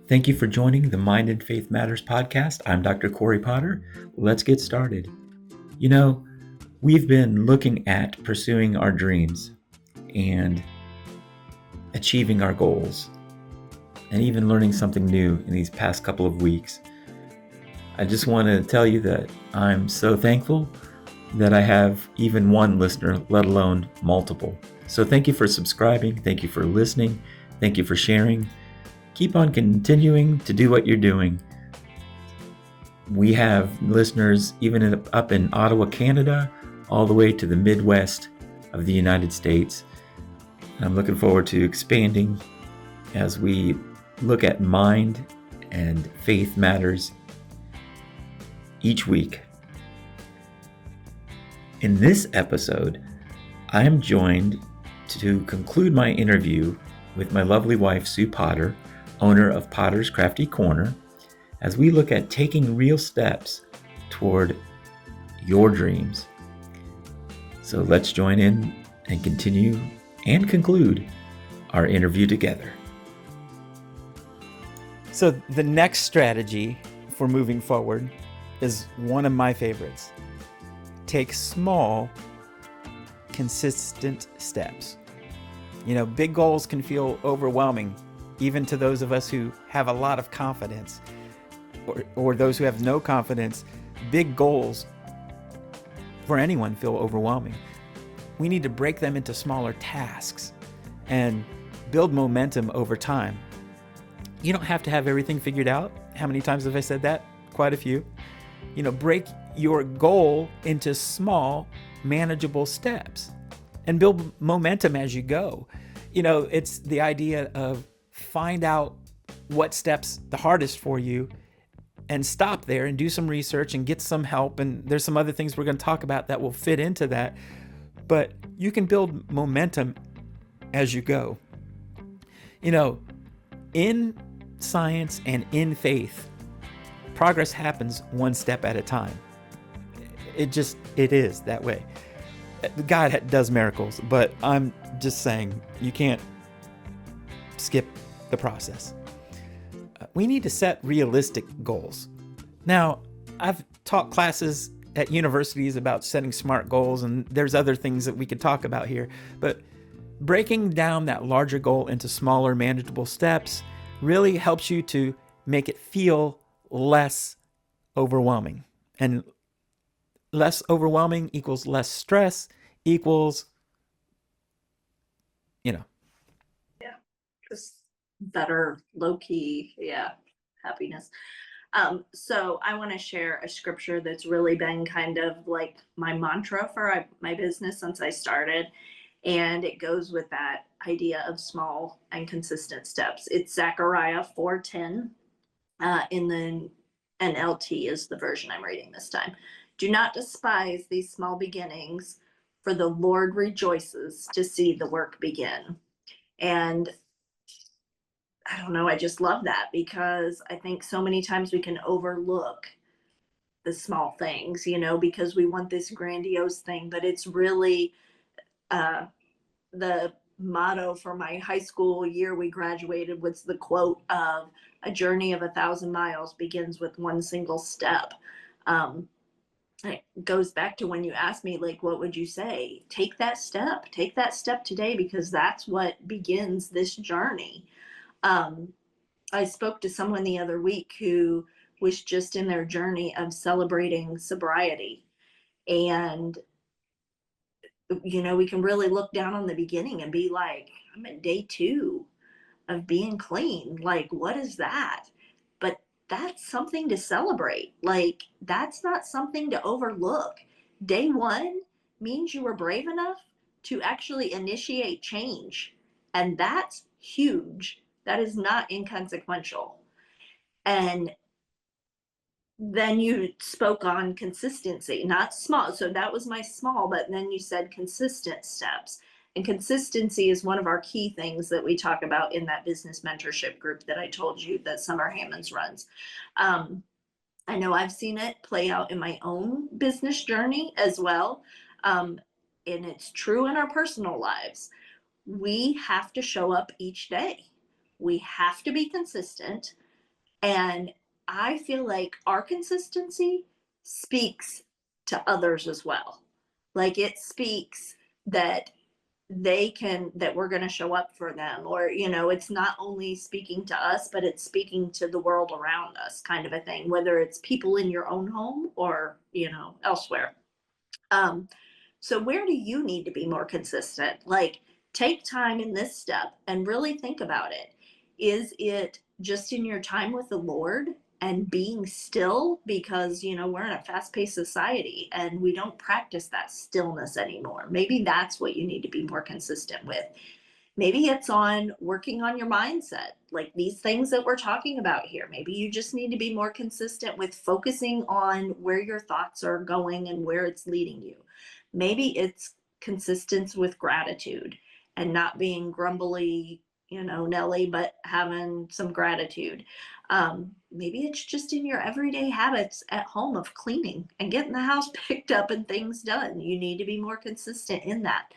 Thank you for joining the Mind and Faith Matters podcast. I'm Dr. Corey Potter. Let's get started. You know, we've been looking at pursuing our dreams and achieving our goals, and even learning something new in these past couple of weeks. I just want to tell you that I'm so thankful that I have even one listener, let alone multiple. So thank you for subscribing. Thank you for listening. Thank you for sharing. Keep on continuing to do what you're doing. We have listeners even up in Ottawa, Canada, all the way to the Midwest of the United States. I'm looking forward to expanding as we look at mind and faith matters each week. In this episode, I am joined to conclude my interview with my lovely wife, Sue Potter, owner of Potter's Crafty Corner, as we look at taking real steps toward your dreams. So let's join in and continue and conclude our interview together. So the next strategy for moving forward is one of my favorites. Take small, consistent steps. Big goals can feel overwhelming, even to those of us who have a lot of confidence, or those who have no confidence. Big goals for anyone feel overwhelming. We need to break them into smaller tasks and build momentum over time. You don't have to have everything figured out. How many times have I said that? Quite a few. Break your goal into small, manageable steps and build momentum as you go. It's the idea of find out what steps the hardest for you and stop there and do some research and get some help. And there's some other things we're going to talk about that will fit into that. But you can build momentum as you go. In science and in faith, progress happens one step at a time. It is that way. God does miracles, but I'm just saying you can't skip the process. We need to set realistic goals. Now, I've taught classes at universities about setting SMART goals, and there's other things that we could talk about here, but breaking down that larger goal into smaller, manageable steps really helps you to make it feel less overwhelming. And less overwhelming equals less stress equals, just better, low-key, happiness. So I want to share a scripture that's really been kind of like my mantra for my business since I started. And it goes with that idea of small and consistent steps. It's Zechariah 4:10 in the NLT is the version I'm reading this time. Do not despise these small beginnings, for the Lord rejoices to see the work begin. And I don't know, I just love that because I think so many times we can overlook the small things, because we want this grandiose thing, but it's really the motto for my high school year we graduated was the quote of a journey of 1,000 miles begins with one single step. It goes back to when you asked me, like, what would you say? Take that step today, because that's what begins this journey. I spoke to someone the other week who was just in their journey of celebrating sobriety. And, we can really look down on the beginning and be like, I'm at day 2 of being clean. Like, what is that? But that's something to celebrate. Like, that's not something to overlook. Day 1 means you were brave enough to actually initiate change. And that's huge. That is not inconsequential. And then you spoke on consistency, not small. So that was my small, but then you said consistent steps. And consistency is one of our key things that we talk about in that business mentorship group that I told you that Summer Hammonds runs. I know I've seen it play out in my own business journey as well. And it's true in our personal lives. We have to show up each day. We have to be consistent. And I feel like our consistency speaks to others as well. Like it speaks that that we're going to show up for them, or it's not only speaking to us, but it's speaking to the world around us, kind of a thing, whether it's people in your own home or elsewhere. um so where do you need to be more consistent? Like, take time in this step and really think about it. Is it just in your time with the Lord and being still? Because, we're in a fast paced society and we don't practice that stillness anymore. Maybe that's what you need to be more consistent with. Maybe it's on working on your mindset, like these things that we're talking about here. Maybe you just need to be more consistent with focusing on where your thoughts are going and where it's leading you. Maybe it's consistent with gratitude and not being grumbly, Nelly, but having some gratitude. Maybe it's just in your everyday habits at home of cleaning and getting the house picked up and things done. You need to be more consistent in that.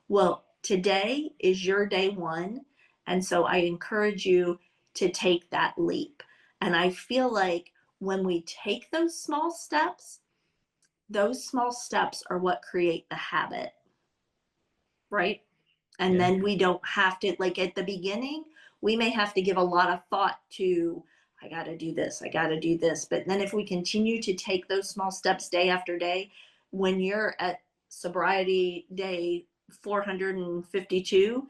Well, today is your day one. And so I encourage you to take that leap. And I feel like when we take those small steps are what create the habit, right? And Yeah. then we don't have to, like at the beginning, we may have to give a lot of thought to, I got to do this, I got to do this. But then if we continue to take those small steps day after day, when you're at sobriety day 452,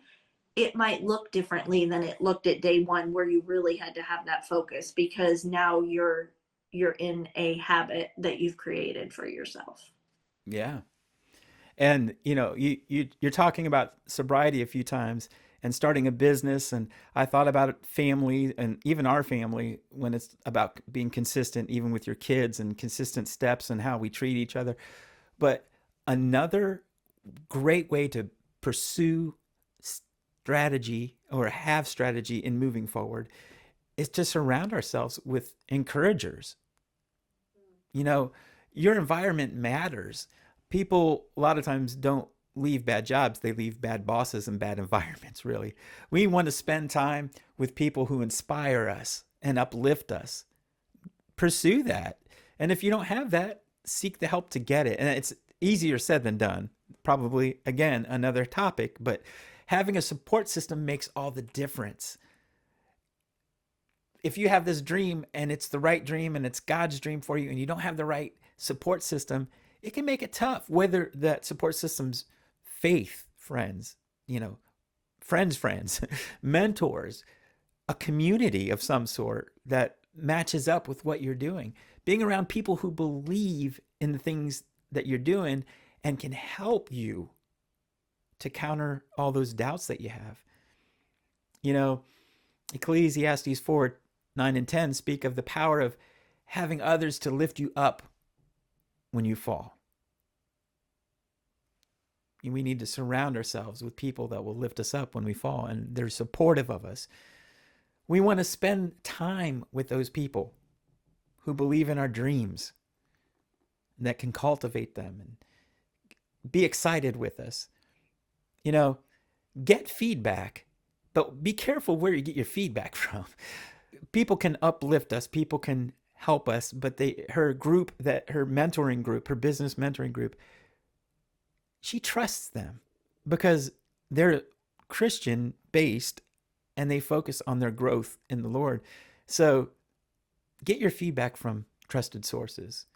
it might look differently than it looked at day one, where you really had to have that focus, because now you're in a habit that you've created for yourself. Yeah. And you're talking about sobriety a few times and starting a business, and I thought about family and even our family when it's about being consistent, even with your kids, and consistent steps and how we treat each other. But another great way to pursue strategy or have strategy in moving forward is to surround ourselves with encouragers. you know, your environment matters. People a lot of times don't leave bad jobs, they leave bad bosses and bad environments, really. We want to spend time with people who inspire us and uplift us. Pursue that. And if you don't have that, seek the help to get it. And it's easier said than done. Probably, again, another topic, but having a support system makes all the difference. If you have this dream and it's the right dream and it's God's dream for you and you don't have the right support system, it can make it tough. Whether that support system's faith, friends, friends, mentors, a community of some sort that matches up with what you're doing. Being around people who believe in the things that you're doing and can help you to counter all those doubts that you have. You know, Ecclesiastes 4 9 and 10 speak of the power of having others to lift you up when you fall. We need to surround ourselves with people that will lift us up when we fall, and they're supportive of us. We want to spend time with those people who believe in our dreams and that can cultivate them and be excited with us. You know, get feedback, but be careful where you get your feedback from. People can uplift us, people can help us, but her mentoring group, her business mentoring group, she trusts them because they're Christian based and they focus on their growth in the Lord. So get your feedback from trusted sources.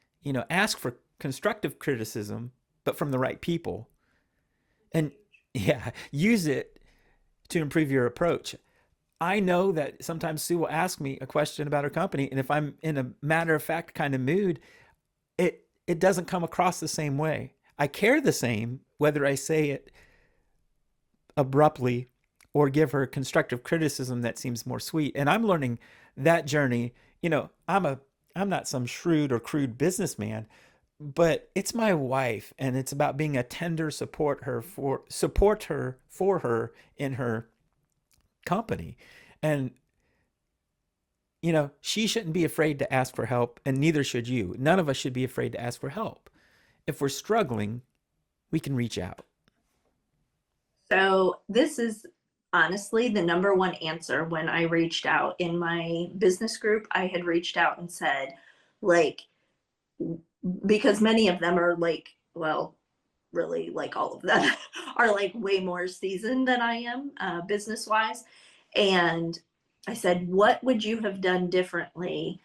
Ask for constructive criticism, but from the right people. And yeah, use it to improve your approach. I know that sometimes Sue will ask me a question about her company, and if I'm in a matter of fact kind of mood, it doesn't come across the same way. I care the same whether I say it abruptly or give her constructive criticism that seems more sweet. And I'm learning that journey. I'm not some shrewd or crude businessman, but it's my wife, and it's about being a tender support her for her in her company. And she shouldn't be afraid to ask for help, and neither should you. None of us should be afraid to ask for help. If we're struggling, we can reach out. So this is honestly, the number one answer when I reached out in my business group, I had reached out and said, like, because many of them are like, well, really, like all of them are like way more seasoned than I am, business wise. And I said, what would you have done differently,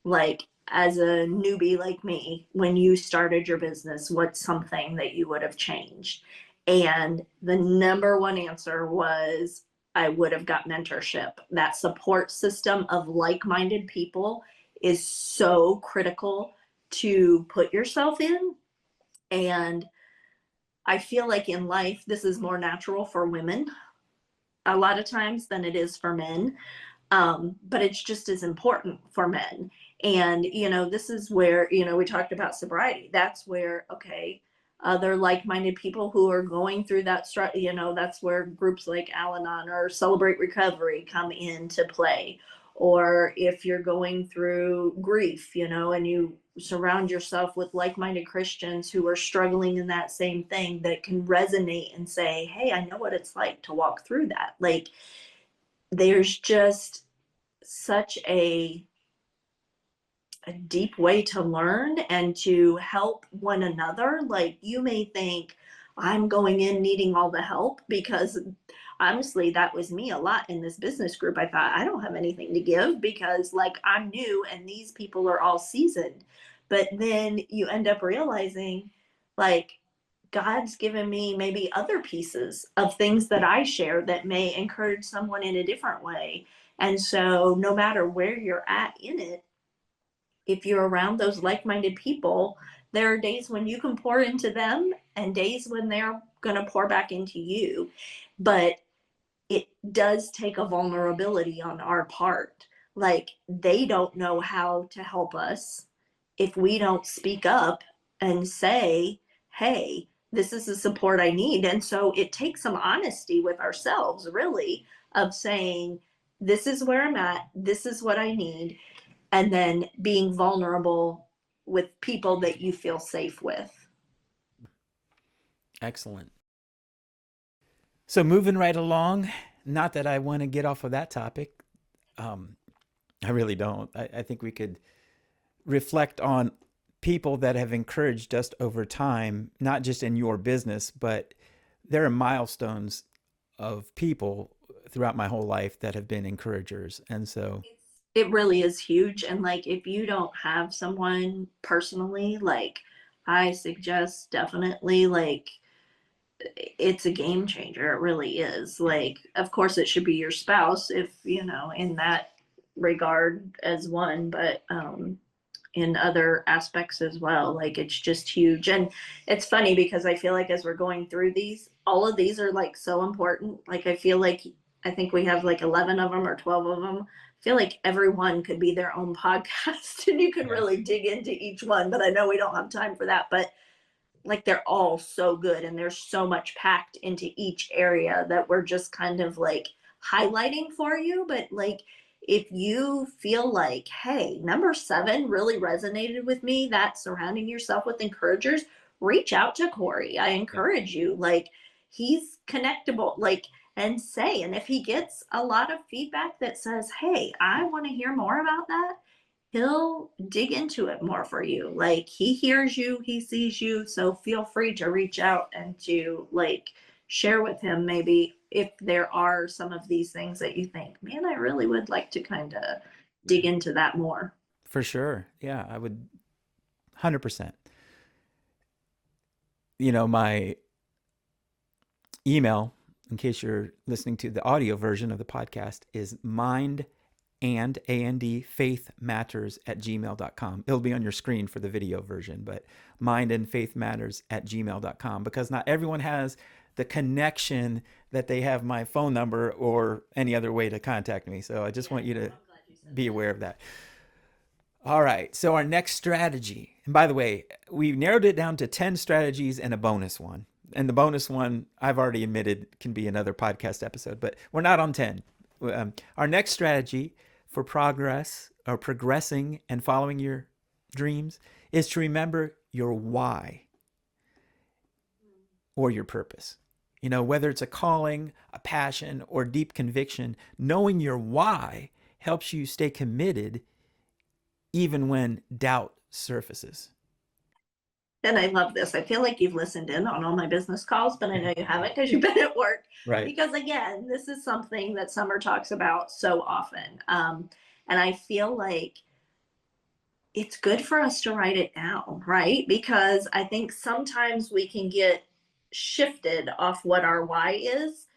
like as a newbie like me, when you started your business? What's something that you would have changed? And the number one answer was, I would have got mentorship. That support system of like minded people is so critical to put yourself in. And I feel like in life, this is more natural for women a lot of times than it is for men. But it's just as important for men. And, this is where, we talked about sobriety. That's where, okay, other like minded people who are going through that, that's where groups like Al Anon or Celebrate Recovery come into play. Or if you're going through grief, and you surround yourself with like minded Christians who are struggling in that same thing, that can resonate and say, hey, I know what it's like to walk through that. Like, there's just such a deep way to learn and to help one another. Like, you may think I'm going in needing all the help, because honestly, that was me a lot in this business group. I thought I don't have anything to give because, like, I'm new and these people are all seasoned. But then you end up realizing, like, God's given me maybe other pieces of things that I share that may encourage someone in a different way. And so, no matter where you're at in it, if you're around those like minded people, there are days when you can pour into them and days when they're going to pour back into you. But it does take a vulnerability on our part. Like, they don't know how to help us if we don't speak up and say, hey, this is the support I need. And so it takes some honesty with ourselves, really, of saying, this is where I'm at, this is what I need, and then being vulnerable with people that you feel safe with. Excellent. So moving right along, not that I want to get off of that topic. Um, I really don't. I think we could reflect on people that have encouraged us over time, not just in your business, but there are milestones of people throughout my whole life that have been encouragers. And so, It really is huge. And like, if you don't have someone personally, like, I suggest definitely, like, it's a game changer. It really is. Like, of course, it should be your spouse, if, in that regard as one, but in other aspects as well. Like, it's just huge. And it's funny because I feel like as we're going through these, all of these are like so important. Like, I feel like, I think we have like 11 of them or 12 of them. I feel like everyone could be their own podcast and you could yes. really dig into each one, but I know we don't have time for that. But like, they're all so good and there's so much packed into each area that we're just kind of like highlighting for you. But like, if you feel like, hey, number 7 really resonated with me, that surrounding yourself with encouragers, reach out to Corey. I Yeah. encourage you. Like, he's connectable. Like, and say, and if he gets a lot of feedback that says, hey, I want to hear more about that, he'll dig into it more for you. Like, he hears you, he sees you, so feel free to reach out and to, like, share with him maybe if there are some of these things that you think, man, I really would like to kind of dig Yeah. into that more. For sure. Yeah, I would 100%. My email, in case you're listening to the audio version of the podcast, is mindandfaithmatters@gmail.com. It'll be on your screen for the video version, but mindandfaithmatters@gmail.com, because not everyone has the connection that they have my phone number or any other way to contact me. So I just want you to be aware of that. All right. So our next strategy, and by the way, we narrowed it down to 10 strategies and a bonus one. And the bonus one, I've already admitted, can be another podcast episode, but we're not on 10. Our next strategy for progress or progressing and following your dreams is to remember your why or your purpose. Whether it's a calling, a passion, or deep conviction, knowing your why helps you stay committed even when doubt surfaces. And I love this. I feel like you've listened in on all my business calls, but I know you haven't because you've been at work. Right. Because again, this is something that Summer talks about so often. And I feel like it's good for us to write it down, right? Because I think sometimes we can get shifted off what our why is.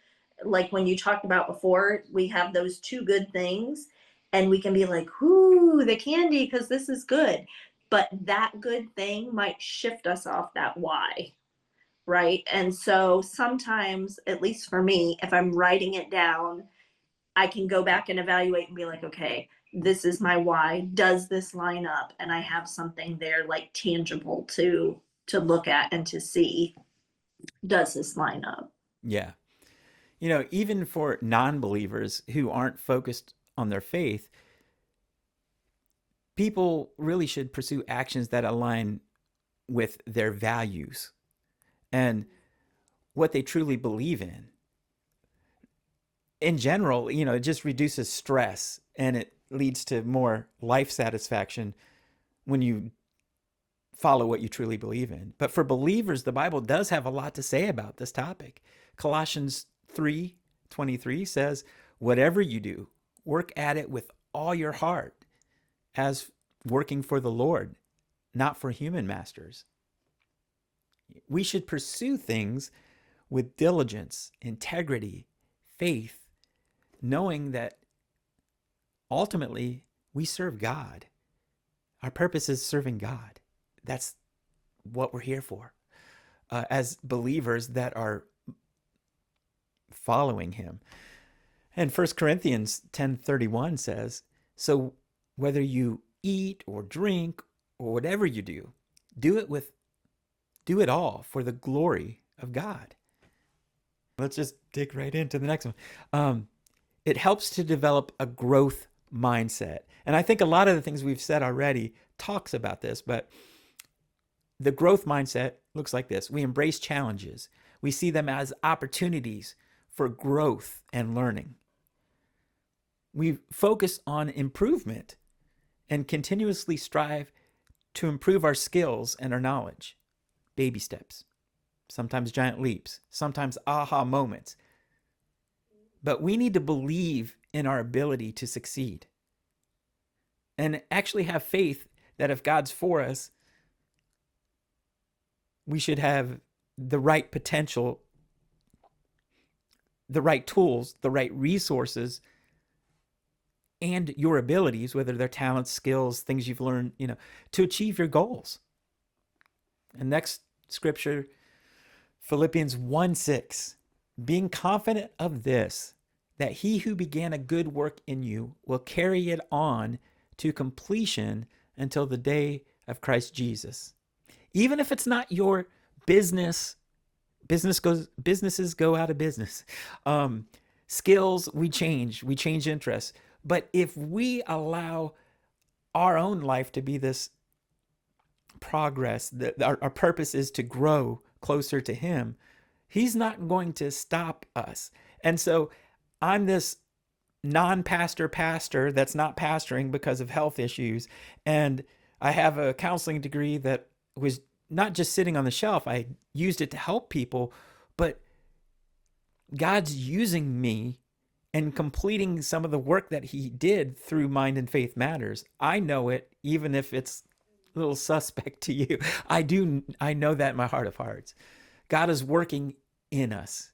Like when you talked about before, we have those two good things, and we can be like, "Whoo, the candy, because this is good." But that good thing might shift us off that why, right? And so sometimes, at least for me, if I'm writing it down, I can go back and evaluate and be like, okay, this is my why. Does this line up? And I have something there like tangible to look at and to see, does this line up? Yeah. Even for non-believers who aren't focused on their faith, people really should pursue actions that align with their values and what they truly believe in. In general, it just reduces stress and it leads to more life satisfaction when you follow what you truly believe in. But for believers, the Bible does have a lot to say about this topic. Colossians 3:23 says, "Whatever you do, work at it with all your heart, as working for the Lord, not for human masters." We should pursue things with diligence, integrity, faith, knowing that ultimately we serve God. Our purpose is serving God. That's what we're here for, as believers that are following him. And 1 Corinthians 10:31 says, "So whether you eat or drink or whatever you do, do it all for the glory of God." Let's just dig right into the next one. It helps to develop a growth mindset. And I think a lot of the things we've said already talks about this, but the growth mindset looks like this. We embrace challenges. We see them as opportunities for growth and learning. We focus on improvement and continuously strive to improve our skills and our knowledge. Baby steps, sometimes giant leaps, sometimes aha moments. But we need to believe in our ability to succeed and actually have faith that if God's for us, we should have the right potential, the right tools, the right resources, and your abilities, whether they're talents, skills, things you've learned, to achieve your goals. And next scripture, Philippians 1:6, "Being confident of this, that he who began a good work in you will carry it on to completion until the day of Christ Jesus." Even if it's not your businesses go out of business. Skills, we change interests. But if we allow our own life to be this progress, that our purpose is to grow closer to him, he's not going to stop us. And so I'm this non-pastor pastor that's not pastoring because of health issues. And I have a counseling degree that was not just sitting on the shelf. I used it to help people, but God's using me and completing some of the work that he did through Mind and Faith Matters. I know it, even if it's a little suspect to you. I know that in my heart of hearts. God is working in us,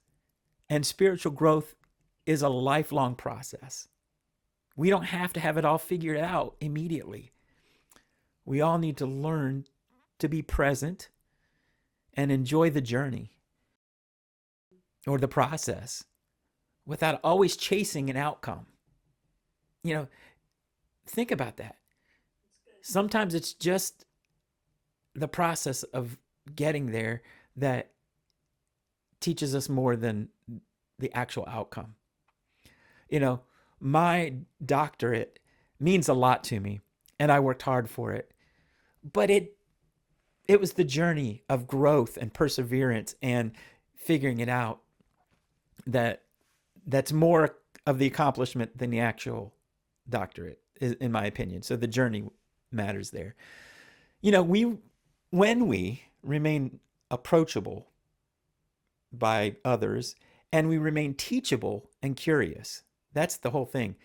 and spiritual growth is a lifelong process. We don't have to have it all figured out immediately. We all need to learn to be present and enjoy the journey or the process without always chasing an outcome. Think about that. Sometimes it's just the process of getting there that teaches us more than the actual outcome. My doctorate means a lot to me, and I worked hard for it. But it was the journey of growth and perseverance and figuring it out. that's more of the accomplishment than the actual doctorate, in my opinion. So the journey matters there. When we remain approachable by others and we remain teachable and curious, that's the whole thing.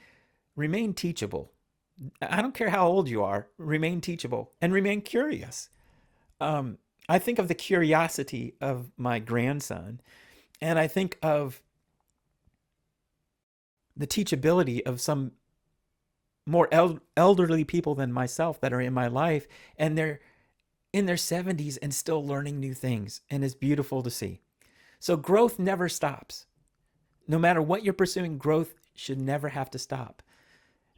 Remain teachable. I don't care how old you are, remain teachable and remain curious. I think of the curiosity of my grandson, and I think of the teachability of some more elderly people than myself that are in my life, and they're in their 70s and still learning new things, and it's beautiful to see. So growth never stops. No matter what you're pursuing, growth should never have to stop.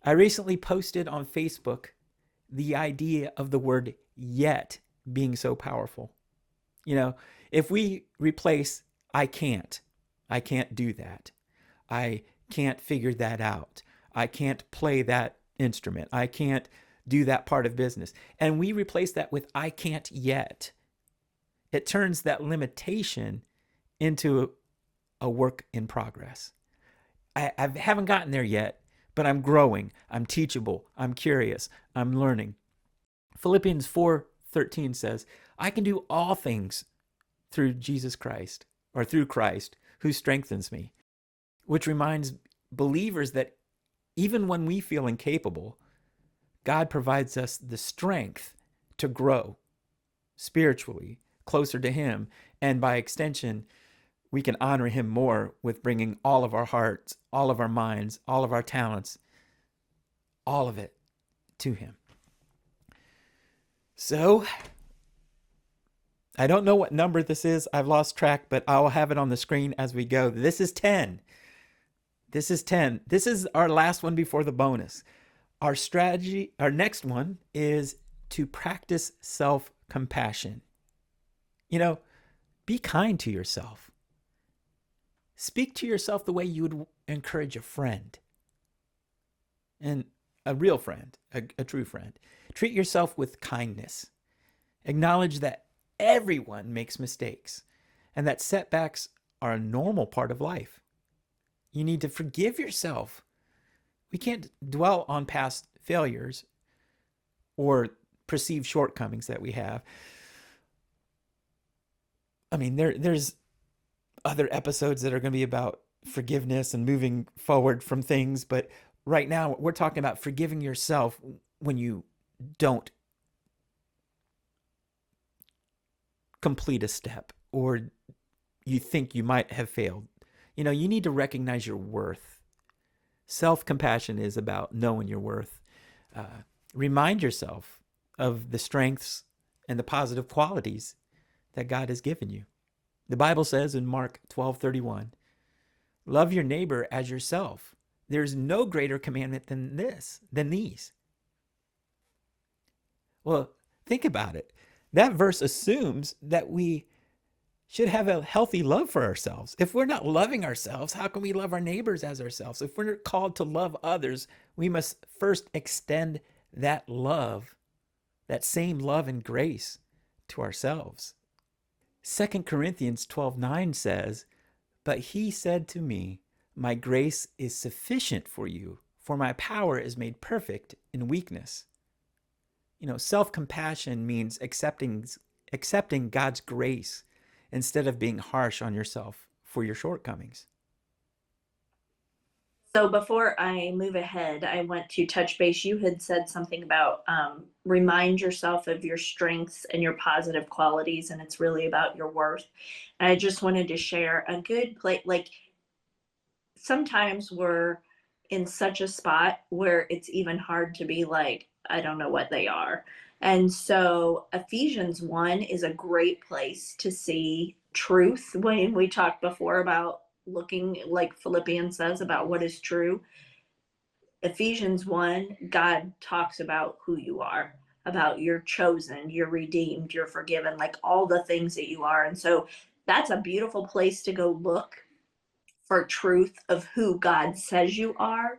I recently posted on Facebook the idea of the word yet being so powerful. If we replace I can't do that, I can't figure that out, I can't play that instrument, I can't do that part of business, and we replace that with I can't yet, it turns that limitation into a work in progress. I haven't gotten there yet, but I'm growing, I'm teachable, I'm curious, I'm learning. Philippians 4:13 says, I can do all things through Jesus Christ, or through Christ, who strengthens me, which reminds believers that even when we feel incapable, God provides us the strength to grow spiritually, closer to Him, and by extension, we can honor Him more with bringing all of our hearts, all of our minds, all of our talents, all of it to Him. So, I don't know what number this is. I've lost track, but I'll have it on the screen as we go. This is 10. This is 10. This is our last one before the bonus. Our strategy, our next one is to practice self-compassion. Be kind to yourself. Speak to yourself the way you would encourage a friend, and a real friend, a true friend. Treat yourself with kindness. Acknowledge that everyone makes mistakes and that setbacks are a normal part of life. You need to forgive yourself. We can't dwell on past failures or perceived shortcomings that we have. I mean, there's other episodes that are going to be about forgiveness and moving forward from things, but right now we're talking about forgiving yourself when you don't complete a step or you think you might have failed. You need to recognize your worth. Self-compassion is about knowing your worth. Remind yourself of the strengths and the positive qualities that God has given you. The Bible says in Mark 12:31, love your neighbor as yourself. There's no greater commandment than these. Well, think about it. That verse assumes that we should have a healthy love for ourselves. If we're not loving ourselves, how can we love our neighbors as ourselves? If we're called to love others, we must first extend that love, that same love and grace to ourselves. 2 Corinthians 12:9 says, but he said to me, my grace is sufficient for you, for my power is made perfect in weakness. Self-compassion means accepting God's grace instead of being harsh on yourself for your shortcomings. So before I move ahead, I want to touch base. You had said something about remind yourself of your strengths and your positive qualities, and it's really about your worth. And I just wanted to share a good place. Like sometimes we're in such a spot where it's even hard to be like, I don't know what they are. And so Ephesians 1 is a great place to see truth. When we talked before about looking, like Philippians says, about what is true, Ephesians 1, God talks about who you are, about you're chosen, you're redeemed, you're forgiven, like all the things that you are. And so that's a beautiful place to go look for truth of who God says you are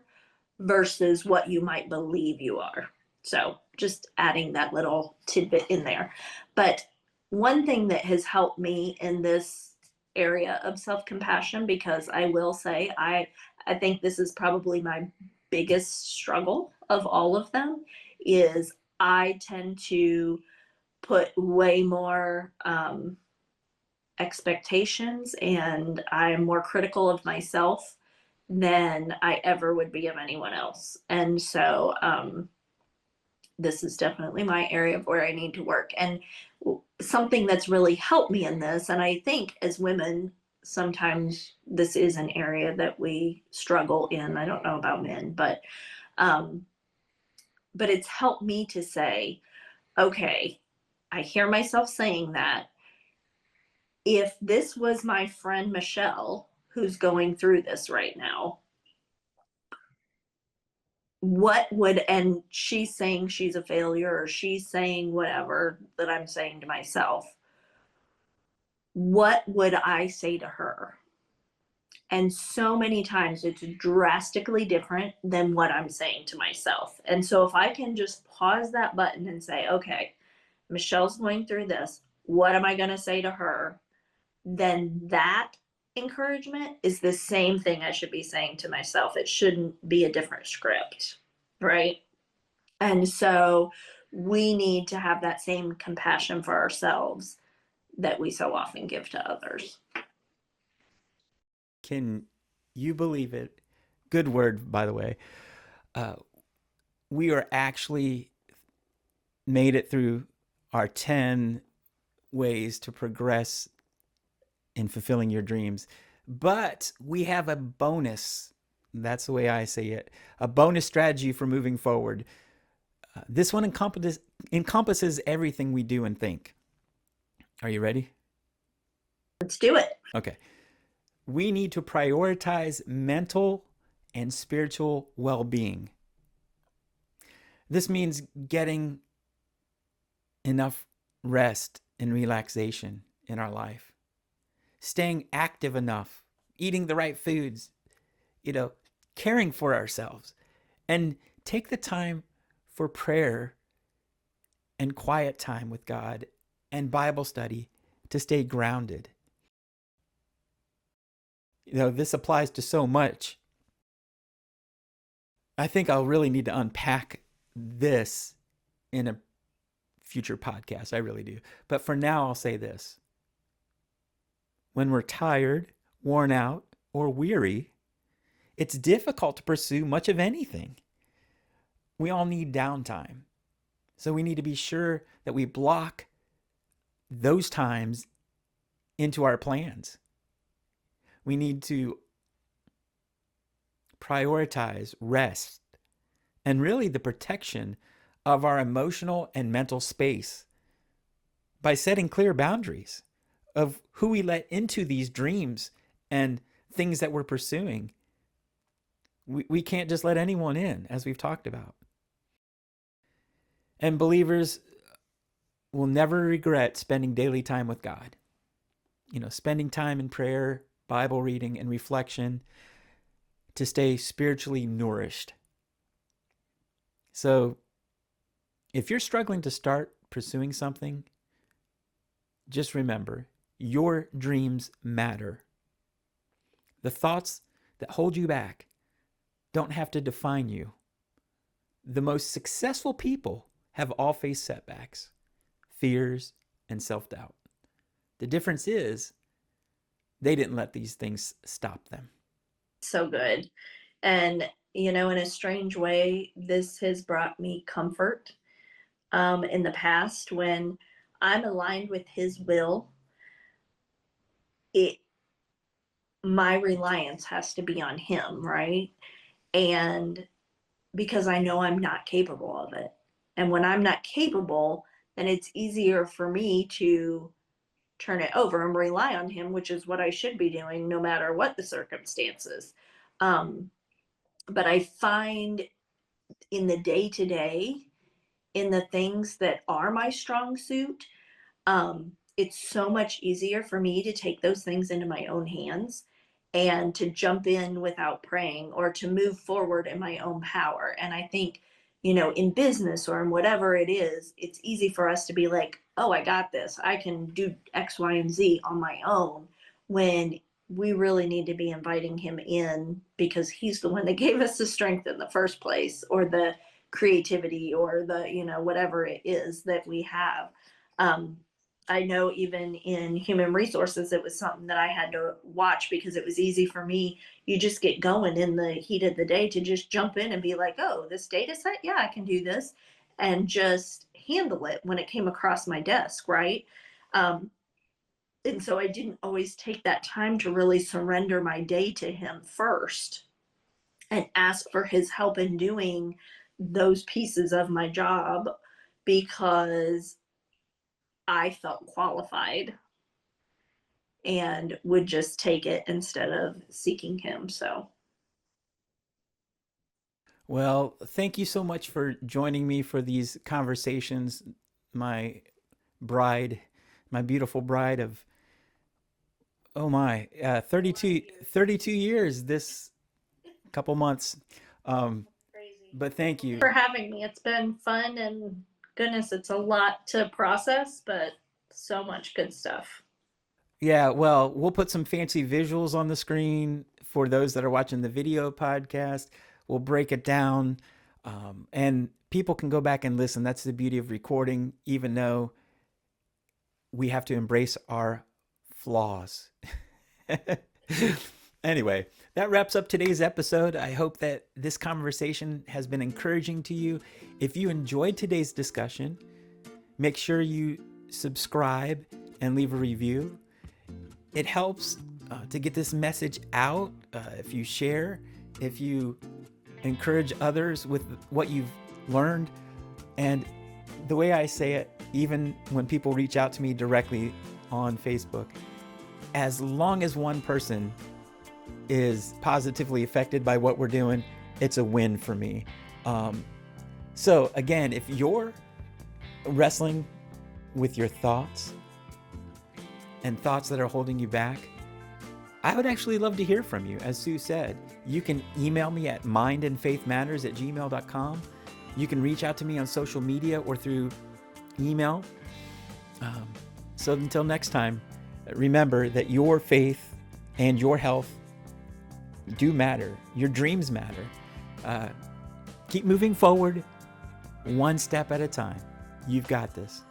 versus what you might believe you are. So just adding that little tidbit in there. But one thing that has helped me in this area of self-compassion, because I will say I think this is probably my biggest struggle of all of them, is I tend to put way more expectations, and I'm more critical of myself than I ever would be of anyone else. And so this is definitely my area of where I need to work. And something that's really helped me in this, and I think as women, sometimes this is an area that we struggle in. I don't know about men, um, but it's helped me to say, okay, I hear myself saying that. If this was my friend Michelle who's going through this right now, what would, and she's saying she's a failure, or she's saying whatever that I'm saying to myself, what would I say to her? And so many times it's drastically different than what I'm saying to myself. And so if I can just pause that button and say, okay, Michelle's going through this, what am I going to say to her? Then that encouragement is the same thing I should be saying to myself. It shouldn't be a different script, right? And so we need to have that same compassion for ourselves that we so often give to others. Can you believe it? Good word, by the way. We are actually made it through our 10 ways to progress in fulfilling your dreams. But we have a bonus. That's the way I say it. A bonus strategy for moving forward. This one encompasses everything we do and think. Are you ready? Let's do it. Okay. We need to prioritize mental and spiritual well-being. This means getting enough rest and relaxation in our life, staying active enough, eating the right foods, caring for ourselves, and take the time for prayer and quiet time with God and Bible study to stay grounded. This applies to so much. I think I'll really need to unpack this in a future podcast. I really do. But for now, I'll say this. When we're tired, worn out, or weary, it's difficult to pursue much of anything. We all need downtime. So we need to be sure that we block those times into our plans. We need to prioritize rest and really the protection of our emotional and mental space by setting clear boundaries of who we let into these dreams and things that we're pursuing. We can't just let anyone in, as we've talked about. And believers will never regret spending daily time with God. Spending time in prayer, Bible reading, and reflection to stay spiritually nourished. So, if you're struggling to start pursuing something, just remember, your dreams matter. The thoughts that hold you back don't have to define you. The most successful people have all faced setbacks, fears, and self-doubt. The difference is they didn't let these things stop them. So good. And, in a strange way, this has brought me comfort in the past. When I'm aligned with his will, my reliance has to be on him, right? And because I know I'm not capable of it. And when I'm not capable, then it's easier for me to turn it over and rely on him, which is what I should be doing no matter what the circumstances. But I find in the day to day, in the things that are my strong suit, it's so much easier for me to take those things into my own hands and to jump in without praying, or to move forward in my own power. And I think, in business or in whatever it is, it's easy for us to be like, oh, I got this. I can do X, Y, and Z on my own. when we really need to be inviting him in, because he's the one that gave us the strength in the first place, or the creativity, or the, whatever it is that we have. um, I know even in human resources, it was something that I had to watch, because it was easy for me. You just get going in the heat of the day to just jump in and be like, oh, this data set, yeah, I can do this, and just handle it when it came across my desk, right? Um, and so I didn't always take that time to really surrender my day to him first and ask for his help in doing those pieces of my job, because I felt qualified and would just take it instead of seeking him. So, Well, thank you so much for joining me for these conversations, my bride, my beautiful bride of, oh my, 32 years this couple months. Um, crazy. but thank you. For having me. It's been fun, and goodness, it's a lot to process, but so much good stuff. Yeah, well, we'll put some fancy visuals on the screen for those that are watching the video podcast. We'll break it down, and people can go back and listen. That's the beauty of recording, even though we have to embrace our flaws. Anyway, that wraps up today's episode. I hope that this conversation has been encouraging to you. If you enjoyed today's discussion, make sure you subscribe and leave a review. It helps to get this message out. If you share, if you encourage others with what you've learned. And the way I say it, even when people reach out to me directly on Facebook, as long as one person is positively affected by what we're doing, it's a win for me. So again, if you're wrestling with your thoughts and thoughts that are holding you back, I would actually love to hear from you. As Sue said, you can email me at mindandfaithmatters@gmail.com. You can reach out to me on social media or through email. So until next time, remember that your faith and your health do matter. Your dreams matter. Keep moving forward, one step at a time. You've got this.